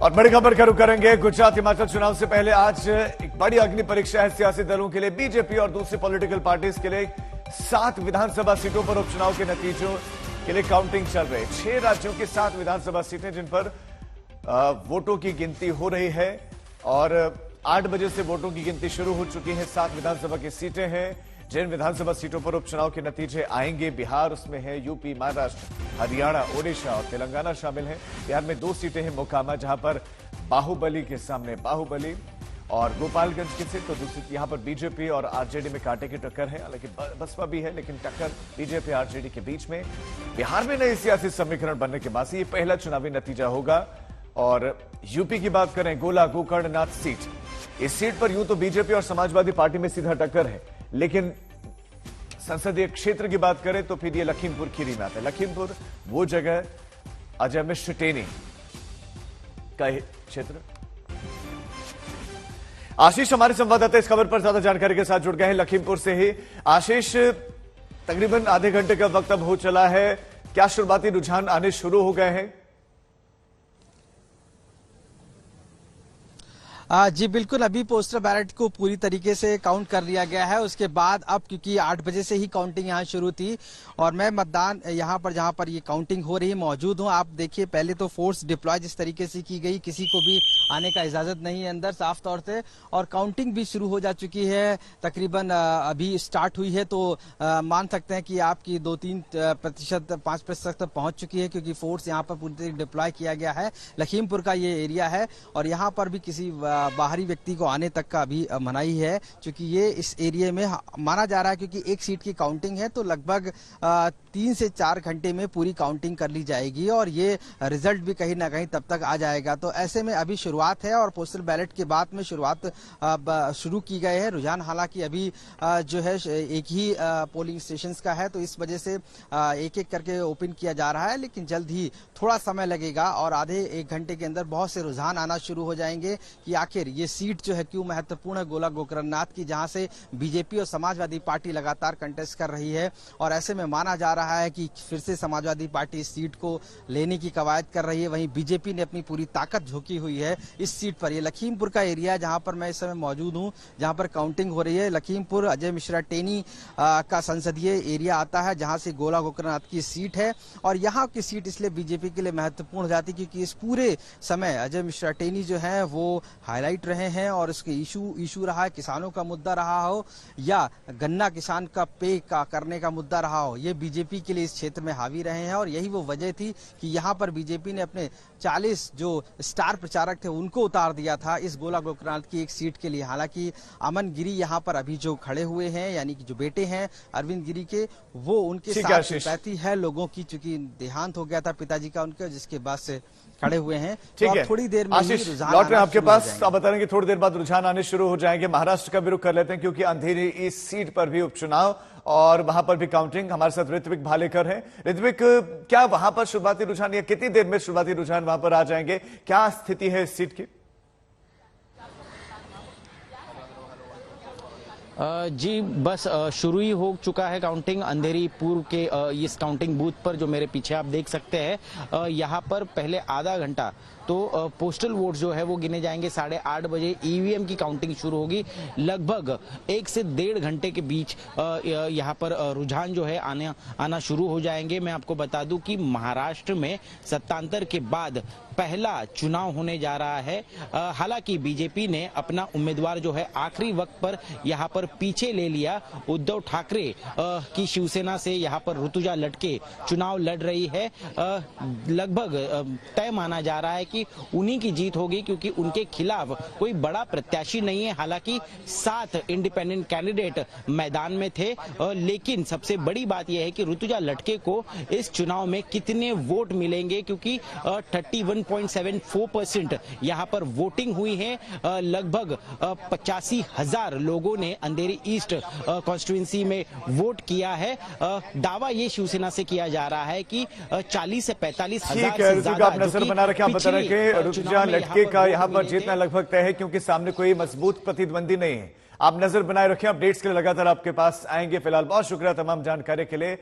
और बड़ी खबर का रुख करेंगे गुजरात हिमाचल चुनाव से पहले आज एक बड़ी अग्नि परीक्षा है सियासी दलों के लिए। बीजेपी और दूसरी पॉलिटिकल पार्टीज के लिए 7 विधानसभा सीटों पर उपचुनाव के नतीजों के लिए काउंटिंग चल रही है। 6 राज्यों की 7 विधानसभा सीटें जिन पर वोटों की गिनती हो रही है और 8 बजे से वोटों की गिनती शुरू हो चुकी है। 7 विधानसभा की सीटें हैं जिन विधानसभा सीटों पर उपचुनाव के नतीजे आएंगे। बिहार उसमें है, यूपी, महाराष्ट्र, हरियाणा, ओडिशा और तेलंगाना शामिल हैं। बिहार में 2 सीटें हैं मोकामा, जहां पर बाहुबली के सामने बाहुबली और गोपालगंज की सीट, तो दूसरी यहां पर बीजेपी और आरजेडी में कांटे की टक्कर है। हालांकि बसपा भी है, लेकिन टक्कर बीजेपी आरजेडी के बीच में। बिहार में नई सियासी समीकरण बनने के बाद से ये पहला चुनावी नतीजा होगा। और यूपी की बात करें, गोला गोकर्णनाथ सीट, इस सीट पर यूं तो बीजेपी और समाजवादी पार्टी में सीधा टक्कर है, लेकिन संसदीय क्षेत्र की बात करें तो फिर ये लखीमपुर खीरी में आता है। लखीमपुर वो जगह अजय मिश्र टेनी का क्षेत्र। आशीष हमारे संवाददाता इस खबर पर ज्यादा जानकारी के साथ जुड़ गए हैं लखीमपुर से ही। आशीष, तकरीबन आधे घंटे का वक्त अब हो चला है, क्या शुरुआती रुझान आने शुरू हो गए हैं? जी बिल्कुल, अभी पोस्टल बैलेट को पूरी तरीके से काउंट कर लिया गया है। उसके बाद अब क्योंकि 8 बजे से ही काउंटिंग यहाँ शुरू थी और मैं मतदान यहाँ पर जहाँ पर ये काउंटिंग हो रही है मौजूद हूँ। आप देखिए, पहले तो फोर्स डिप्लॉय जिस तरीके से की गई, किसी को भी आने का इजाजत नहीं है अंदर साफ तौर से, और काउंटिंग भी शुरू हो जा चुकी है। तकरीबन अभी स्टार्ट हुई है तो मान सकते हैं कि आपकी 2-3%, 5% तक पहुंच चुकी है, क्योंकि फोर्स यहाँ पर पूरी तरीके डिप्लॉय किया गया है। लखीमपुर का ये एरिया है और यहाँ पर भी किसी बाहरी व्यक्ति को आने तक का अभी मनाही है, क्योंकि ये इस एरिया में माना जा रहा है क्योंकि एक सीट की काउंटिंग है तो लगभग 3 से 4 घंटे में पूरी काउंटिंग कर ली जाएगी और ये रिजल्ट भी कहीं ना कहीं तब तक आ जाएगा। तो ऐसे में अभी शुरुआत है और पोस्टल बैलेट के बाद में शुरुआत शुरू की गए है। रुझान हालांकि अभी जो है एक ही पोलिंग स्टेशन का है, तो इस वजह से एक एक करके ओपन किया जा रहा है, लेकिन जल्द ही थोड़ा समय लगेगा और आधे 1 घंटे के अंदर बहुत से रुझान आना शुरू हो जाएंगे कि आखिर ये सीट जो है क्यों महत्वपूर्ण है गोला गोकर्णनाथ की, जहां से बीजेपी और समाजवादी पार्टी लगातार कंटेस्ट कर रही है। और ऐसे में माना जा रहा है कि फिर से समाजवादी पार्टी इस सीट को लेने की कवायद कर रही है। वहीं बीजेपी ने अपनी पूरी ताकत झोंकी हुई है इस सीट पर। ये लखीमपुर का एरिया जहां पर मैं इस समय मौजूद हूं, जहां पर काउंटिंग हो रही है। लखीमपुर अजय मिश्रा टेनी का संसदीय एरिया आता है, जहां से गोला गोकर्णनाथ की सीट है। और यहाँ की सीट इसलिए बीजेपी के लिए महत्वपूर्ण हो जाती है क्योंकि इस पूरे समय अजय मिश्रा टेनी जो है वो हाईलाइट रहे हैं और उसके इशू रहा है, किसानों का मुद्दा रहा हो या गन्ना किसान का पे का करने का मुद्दा रहा हो, ये बीजेपी के लिए इस क्षेत्र में हावी रहे हैं। और यही वो वजह थी कि यहाँ पर बीजेपी ने अपने 40 जो स्टार प्रचारक थे उनको उतार दिया था इस गोला गोकर्णनाथ की एक सीट के लिए। हालांकि अमन गिरी यहाँ पर अभी जो खड़े हुए हैं, यानी कि जो बेटे हैं अरविंद गिरी के, वो उनके साथ सिंपैथी है लोगों की, चूंकि देहांत हो गया था पिताजी का उनके, जिसके बाद से खड़े हुए हैं। ठीक है, थोड़ी देर में आशीष लौट रहे हैं आपके पास। आप बता रहे हैं कि थोड़ी देर बाद रुझान आने शुरू हो जाएंगे। महाराष्ट्र का भी रुख कर लेते हैं, क्योंकि अंधेरी इस सीट पर भी उपचुनाव और वहां पर भी काउंटिंग। हमारे साथ ऋत्विक भालेकर है। ऋत्विक, क्या वहां पर शुरुआती रुझान या कितनी देर में शुरुआती रुझान वहां पर आ जाएंगे? क्या स्थिति है इस सीट की? जी बस शुरू ही हो चुका है काउंटिंग अंधेरी पूर्व के इस काउंटिंग बूथ पर, जो मेरे पीछे आप देख सकते हैं। यहाँ पर पहले आधा घंटा तो पोस्टल वोट जो है वो गिने जाएंगे। 8:30 बजे ईवीएम की काउंटिंग शुरू होगी। लगभग 1 से 1.5 घंटे के बीच यहाँ पर रुझान जो है आना शुरू हो जाएंगे। मैं आपको बता दूं कि महाराष्ट्र में सत्तांतर के बाद पहला चुनाव होने जा रहा है। हालांकि बीजेपी ने अपना उम्मीदवार जो है आखिरी वक्त पर यहाँ पर पीछे ले लिया। उद्धव ठाकरे की शिवसेना से यहाँ पर ऋतुजा लटके चुनाव लड़ रही है। लगभग तय माना जा रहा है कि उन्हीं की जीत होगी, क्योंकि उनके खिलाफ कोई बड़ा प्रत्याशी नहीं है। हालांकि 7 इंडिपेंडेंट कैंडिडेट मैदान में थे, लेकिन सबसे बड़ी बात यह है कि ऋतुजा लटके को इस चुनाव में कितने वोट मिलेंगे, क्योंकि 31.74% यहाँ पर वोटिंग हुई है। लगभग 85,000 लोगों ने अंधेरी ईस्ट कॉन्स्टिट्यूएंसी में वोट किया है। दावा ये शिवसेना से किया जा रहा है कि 40 से 45,000 से ज्यादा नजर बना रखे। आप बता रहे कि ऋतुजा लटके का यहाँ पर जीतना लगभग तय है, क्योंकि सामने कोई मजबूत प्रतिद्वंदी नहीं है। आप नजर बनाए रखें, अपडेट्स के लिए लगातार आपके पास आएंगे। फिलहाल बहुत शुक्रिया तमाम जानकारी के लिए।